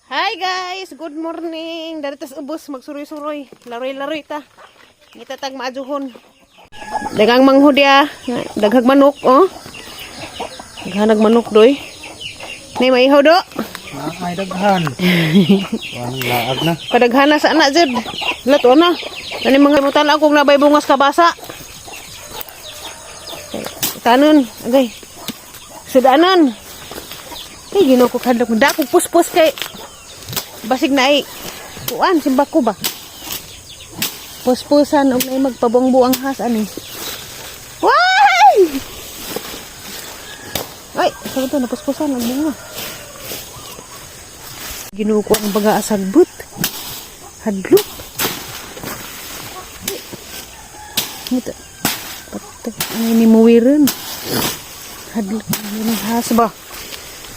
Hi guys, good morning. Dari tas ubos magsuroy-suroy, laroy-laroy ta. Ngita tag maajuhon. Dagang manghudya, daghag manok oh. Daghanag manok doy. Nay maihaw do. Ay daghan. Wang laag na. Padaghana sa anak jud. Lato na. Kani mga mutan ako nabay bungas kabasa. Tanon, agay. Sudanon. Ay gino ko kadlok dako puspos kay basig na ay kuan simbak ko ba puspusan og nay magpabongbuang has ani way ay sabi to na puspusan og bunga Ginoo ko ang baga asagbut hadlok nito patay ni muwiren hadlok ni has ba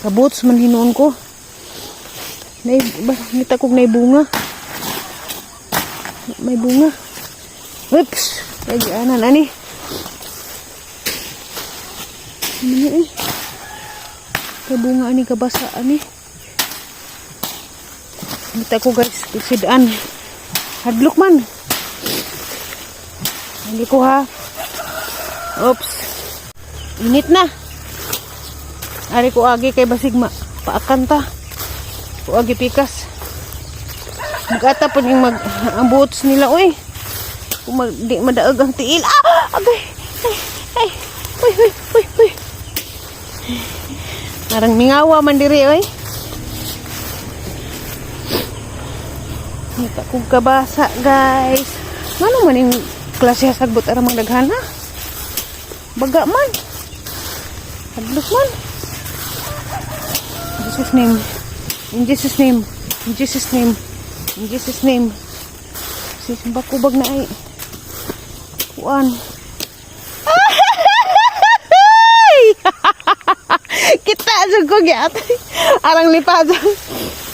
kabuts man hinuon ko nay nita kog nay bunga. May bunga. Oops. Lagi anan ani. Ini Kay bunga ani kabasa ani. Nita ko guys sidaan. Hadlok man. Hindi ko ha. Oops. Init na. Ari ko agi kay basig paakan ta. Agi pikas. Magata po yung ang boots nila, oy. Kung di madaag ang tiil. Ah! Agay! Ay! Uy! Uy! Uy! Uy! Narang mingawa man diri, oy. Nita kong kabasa, guys. Ano man yung klase sagbot aram ang daghana? Baga man. Hadlok man. Jesus name. In Jesus' name. In Jesus' name. In Jesus' name. Sisimba kubag na ay. Kuan. Kita aja ko gyat. Arang lipat.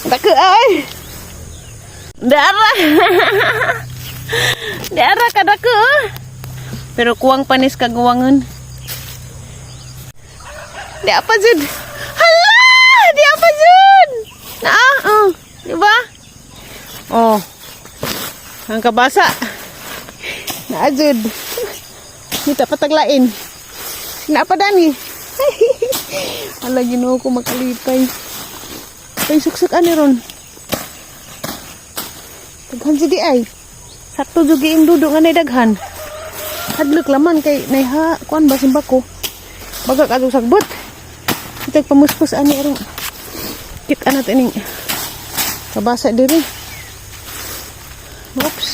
Dake ay. Dara. Dara kadake. Pero kuwang panis kaguwangan. Di apa jud? Hala! Di apa jud? Di ba? Oh. Ang kabasa. Naajud. Nita pataglain. Napa dani? Ala Ginoo ko makalipay. Tay suksuk ani ron. Daghan si di ay. Sakto jud giing dudok nga nay daghan. Hadlok laman kay nay ha kuan ba simbako. Baga kadto sagbot. Kita pamuspos ani arong. Kit anat ining kabasa diri. Oops.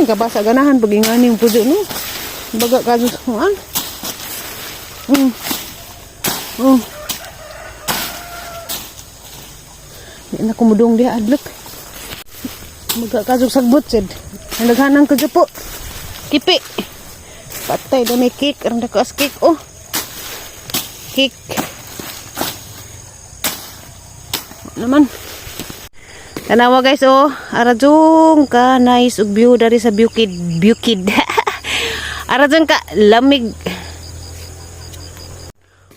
Kabasa ganahan pag ingani yung puso no. Baga kaso kuan. Di na kumudong dia adlok. Baga kaso sagbot sad. Naghanang ka po. Kipi. Patay do may cake, arang dako as cake oh. Cake. Naman. Tanawa guys oh, arajong ka nice ug view dari sa Bukid. Arajong ka lamig.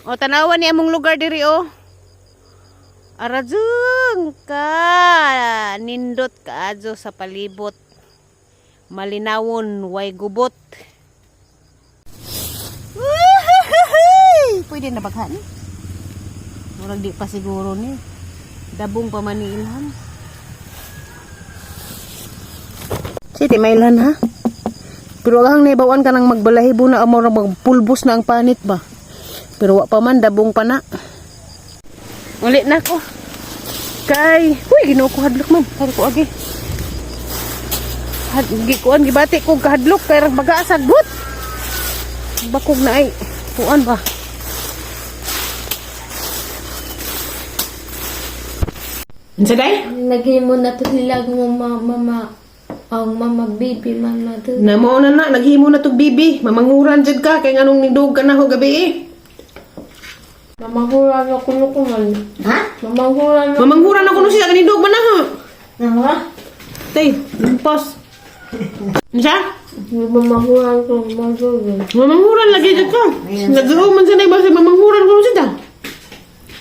Oh tanawa ni among lugar diri oh. Arajong ka nindot kaadyo sa palibot. Malinawon way gubot. Pwede na baghan. Murag di pa siguro ni. Dabong pa man ni Ilhan. Siti may Ilhan ha. Pero ang naibawan ka nang magbalahibo na amo na magpulbos na ang panit ba. Pero wa pa man dabong pa na. Uli na ko. Kay, huy Ginoo ko hadlok man. Hari ko agi. Gikuan gibati ko kahadlok kay rag baga sagbot. Bakog na ay kuan ba. Unsa day? Naghimo na to hilag mo mama bibi mama to. Namo na naghimo na tog bibi, mamanguran jud ka kay nganong nindog ka na ho gabi eh. Mamanghuran ako no kuman. Ha? Mamanghuran ako no siya kanindog man na ho. Nama? Tay, pos. Unsa? Mamanghuran ko Mamanghuran lagi jud ka. Nagro man sa nay ba sa mamanghuran ko siya.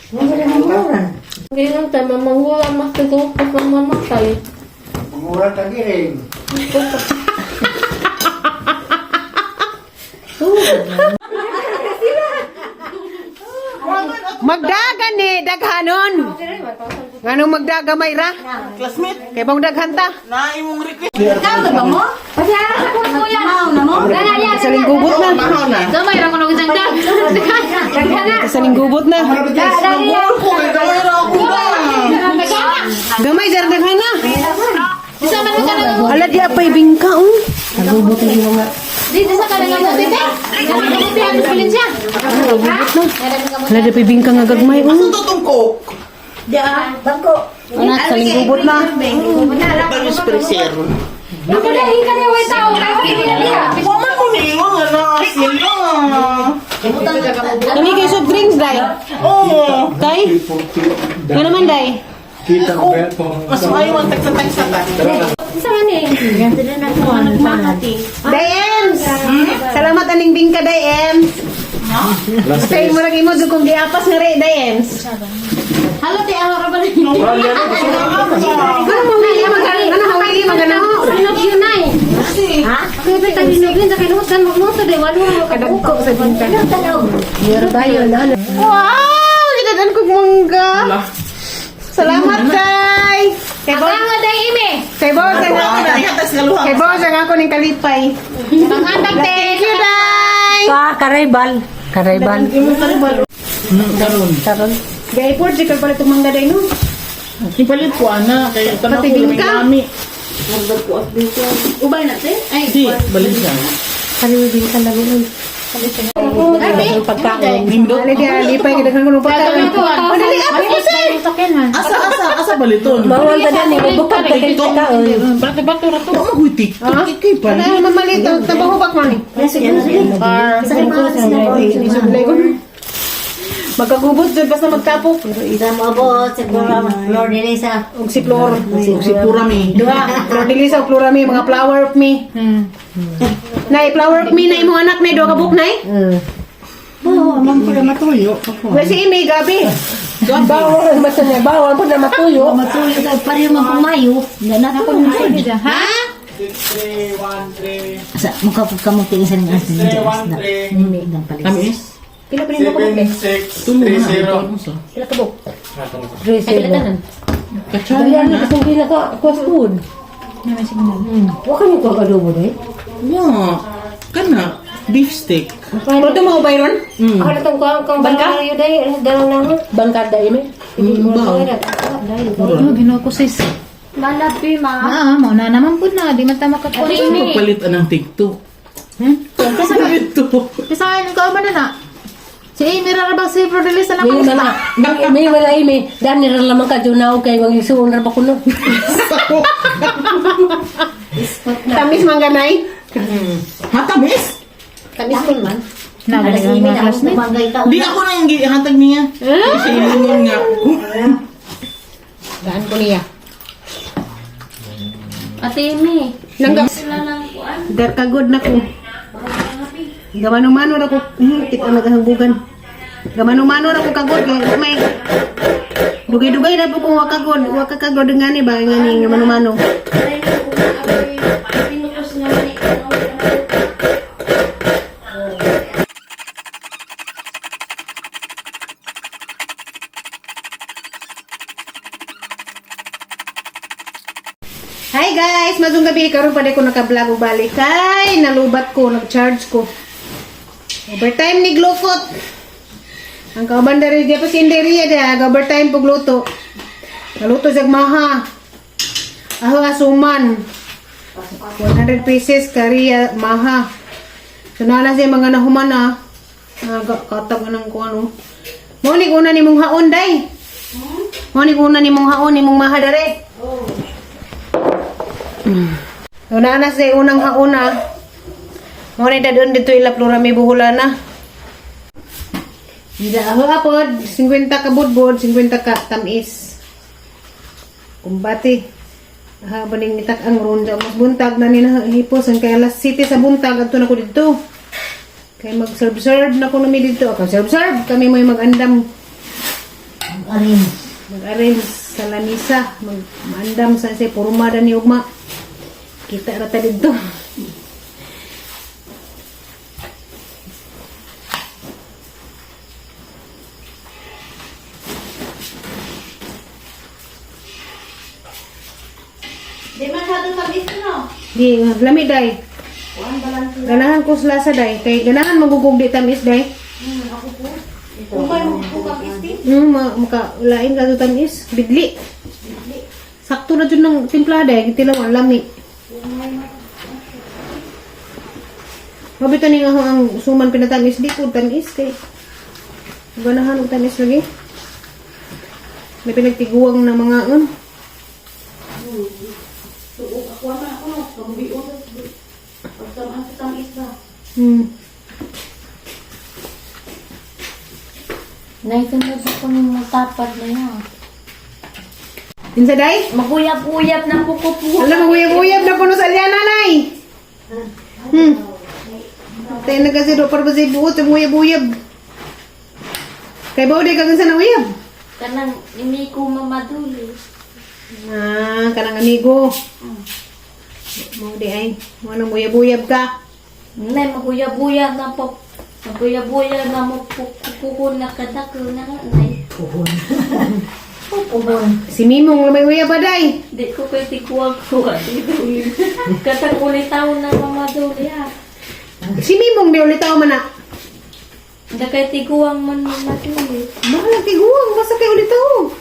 Ganyan tayo, mamanggulang mas siguro pa kang mamatay. Mura tagiring. Magdagan ni daghanon. Nganong magdagamay ra? Classmate. Kay bang daghan ta? Na imong request. Sa linggubot na. Gamay ra ko nung isang dag. Sa linggubot na. Gamay jar daghan na. Isa man ka na. Ala di apay bingka oh. Dito sa kanang mo dito. Ano bilin siya? Ala di apay bingka nga gagmay oh. Tutungkok. Anak sa linggubot na. Bagus preser. Nakadahin ka niya way tao. Waman mo ningon nga na asin ka. Kami kay soft drinks dai. Oo. Dai? Nga naman dai. Kita ko ba ito? Mas ayaw ang tagsa-tagsa ka. Isa man eh. Dayems! Salamat aning bingka Dayems. Say mo lagi mo kung di apas nga re Dayems. Halo ti ahora ba ni? Ano mawili magana? Ano mawili magana ho? Ano yun ay? Ha? Kaya tayo hinugin sa kinusan mo sa de walo Kadagko sa bingka. Wow! Ginadan ko mangga. Salamat kay. Kay Bo. nga day ime. Kay Bo sa nga ako. Ihatas nga luha. Kay Bo sa nga ako ning kalipay. Pangandang te. Thank you, Day. Karaybal. Karaybal. Karon. Gay po, di ka pala tumangga day no. Ipalit ko ana kay tanong Pati ko may bingka? kami. Ubay na te. Ay, Di, balik siya. Kaliwin ka lang yun. pagkaon. Ali di alipay kita kan pagkaon. Madali apa mo say? Asa baliton. Bawal ka dyan eh. Bukad ka kayo sa kaon. Bato ra to. Mo guitik. Kay pa. Ano mamalit tabaho bak man ni. Magkagubot jud basta magtapok. Isa mo abot. Siguro Lord Elisa. Og si Flor. Si Purami. Duha. Rodilisa og Florami mga flower of me. Nay flower of me na imong anak nay duha ka buk nay. Oo, man pala matuyo. Wa si Imi gabi. Bawal mo na. Bawal mo na matuyo. Matuyo ka. Pari mo pumayo. Ganat ako ng sabi. Ha? 6, 3, 1, 3, Sa mukha po ka mo tingin sa ng asin. 3, 1, 3, Hindi ng palis. Kami is Pila pa rin mo ka buk? 7, 6, 3, 0. Pila ka buk? Kaya na kasi hindi naka-cost food. Huwag ka nito adobo eh. Yeah. Kana beef steak. Proto mo bayron? Ako na tong kang Bangka? bangka day. Dalang nang. Bangkad dai mi. Ano, ginawa ko sis. Malapi ma. Mo na naman po na. Di man tama ka po. Ano mo palit anang TikTok? Kasi Ito. sa akin, ikaw ba na na? Si Amy Rarabang si Prodelisa na May kamusta? wala. May wala may. Dani rin lamang ka junaw kay wang isuon ra pa kuno. Tamis mangganay. Hatamis? Tamis kun man. Nagaling ang mga classmate. Di ako na yung gihatag niya. Kasi ilingon nga. Daan ko niya. Ate Amy. Nanggap. Dar kagod na ko. Gamano-mano na ko. Kita nagahangbugan. Gamano-mano na ko kagod. Kaya may dugay-dugay na po kung wakagod. Wakakagod nga ni ba? Nga ni gamano-mano. Hi guys! Magong gabi. Karoon pa ko naka-vlog o balik. Ay, nalubat ko. Nag-charge ko. Overtime ni glukot. Ang kauban dari dia pa sindiriya dia. Overtime po gluto. Naluto sa maha. Aho asuman. 100 pieces kariya maha. So nala siya mga nahuman na. Katag anang ko ano. Mo ni una ni mong haon day. Mo ni una ni mong haon ni mong maha dare. So nana siya unang hauna. Mo ni dadon dito ila plurami buhulana. Ida ako apod 50 ka budbud, 50 ka tamis. Kumbati. Baning nitak ang ronda mas buntag na ni hipos ang kay alas 7 sa buntag adto na ko dito. Kay mag-serve na ko nami dito. Ako serve kami mo mag-andam. Mag-arrange. Mag-arrange sa lamisa. Mag-andam sa siya. Purumada ni Ugma. Kita rata dito. Di man sa ito pag no? Di, lami day. Ganahan ko sa lasa day. Kay ganahan magugugdi tamis day. Umay mo pag isti. Makalain ka ito tamis. Bidli. Sakto na dyan ng timpla day. Kitilaw ang lami. Mabito ni nga ang suman pinatamis. Di ko tamis kay. Ganahan og tamis lagi. May pinagtiguang na mga Naitunod ako ng matapad na yan. Insa day? Maguyab-uyab na puko-puko. Alam, maguyab-uyab na puno sa alya, nanay. Tayo na kasi do para ba sa ibuot, maguyab-uyab. Kay ba di ka gansa na uyab? Kanang hindi ko mamaduli. Kanang amigo. Mo di ay, mo nang uyab-uyab ka. Hindi, maguyab-uyab na po. Maguyab-uyab na mo puko na kadako na nanay. Si Mimong may uyab ba day? Di ko kayo tikuwag-kuwag. Katang ulit taon na mamaduli ha. Si Mimong di ulit tao man na. Hindi kayo tiguwang man mamaduli. Mahal tiguang, basta kay ulit tao.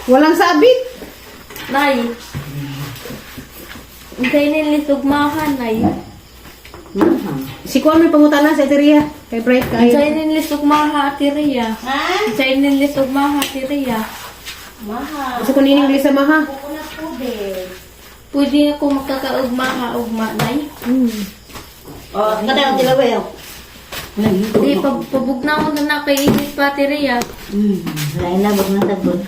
Walang sabit. Nay. Hindi nilitugmahan, Nay. Si Kuan may pangutana sa Eteria. Kay Bright Hindi kay. nilitugmaha atiriya. Hindi nilitugmaha atiriya. Kasi kung nining lisa maha. Pwede ako magkakaugmaha-ugma, Nay. Oh, kada ang tilawayo. Hindi, pabugnaon na kay init pa atiriya. Lain na, wag na sabon.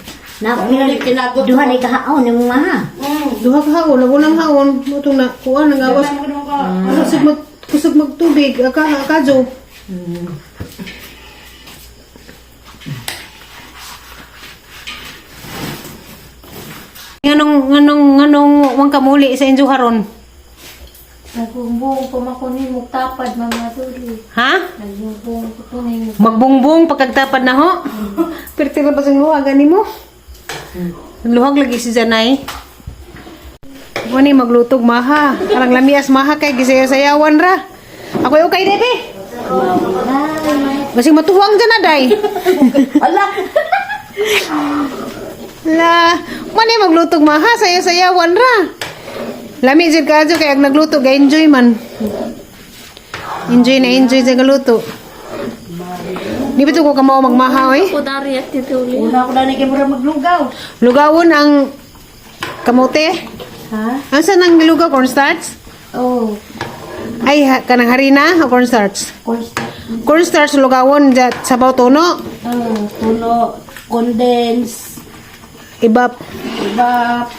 Duha ni kahaon yung mga. Duha ka haon, lagunang haon. Mutong na, kuan, nang awas. Kusog magtubig, akadyo. Nganong wang kamuli sa inyo haron? Nagbubong pa ni mugtapad, mga tuli. Ha? Nagbubong pa ni Magbungbong pagkagtapad na ho. Perti na pa sa luhagan ni mo. Luhag lagi si Janay. Wani maglutog maha. Karang lamias maha kay gisaya-sayawan ra. Ako okay debe. Basing matuwang dyan na day. La, wani maglutog maha saya-sayawan ra. Lami jud kadyo kay ag nagluto ga enjoy man. Enjoy na enjoy sa galuto. Di ba ito ko kamao magmaha oy? ko dari at tituli. Una ko na ni kay maglugaw. Lugawon ang kamote. Ha? Asa nang lugaw cornstarch? Oh, Ay, kanang harina o cornstarch? course. Cornstarch lugawon dyan sabaw tono. Puno, condense, Ibap. ibap,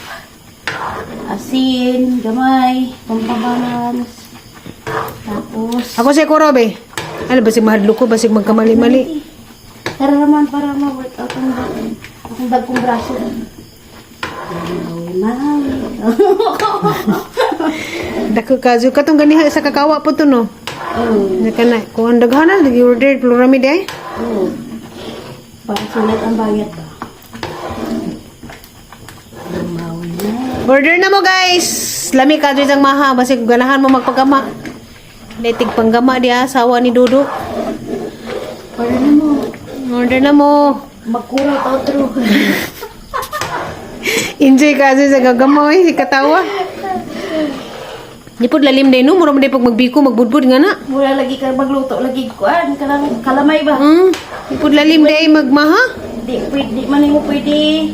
asin, gamay, pampabalance. Tapos, Ako si Kurobe. Ano ba si mahadlo ko? Basig magkamali-mali. tara naman para ma-work out akong bagong braso. Dako kazo katong ganiha sa kakawa po to no. Nakana ko ang daghanan di order pluramid ay. Para sulit ang bayad ba? Order na mo guys. Lami ka dyan maha basig ganahan mo magpagama. Letig panggama di asawa ni Dudu. Para na mo. Order na mo. Magkurang outro. Enjoy ka dyan sa gagama ay si katawa. Di po lalim din no. Mura mo din pag magbiko magbudbud nga na. Mula lagi ka magluto, lagi kuan, kalamay ba? Di po lalim din magmaha. Di man mo pwede.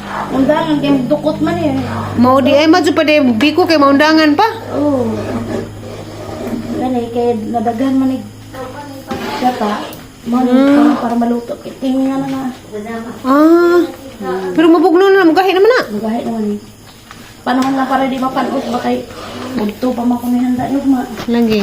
Undangan kay dukot man eh. Mau di ay madyo pa din biko kay maundangan pa. Oh. Gani kay nadaghan man ni data. Man para maluto kay tingnan na. Pero mabugno na magahi naman na. Magahi naman ni. Panahon na para di mapanos ba kay udto pa man ko ni handa yugma. Lagi.